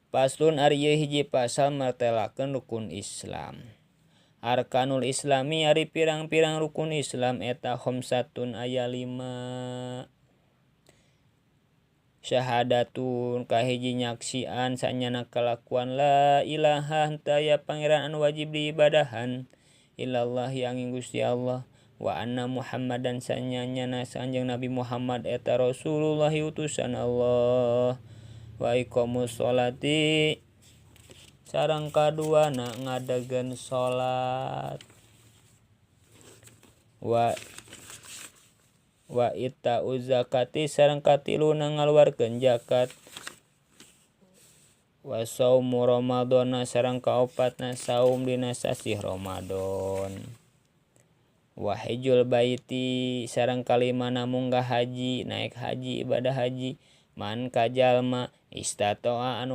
Paslun ari ieu hiji pasal martelakeun rukun Islam. Arkanul Islami ari pirang-pirang rukun Islam eta khamsatun aya 5. Syahadatun kahiji nyaksian sanyana kalakuan la ilaha henteu aya pangeran anu wajib diibadahan illallah angin Gusti Allah wa anna Muhammadan sanyana Kanjeng Nabi Muhammad eta Rasulullah utusan Allah wa iqamus sholati sareng kaduana ngadegeun salat wa itauz zakati sareng katiluna ngaluarkeun zakat wa shaumu ramadhana sareng kaopatna saum dina sasi Ramadan wa hajjul baiti sareng kalimana munggah haji naek haji ibadah haji man kajalma istatoa anu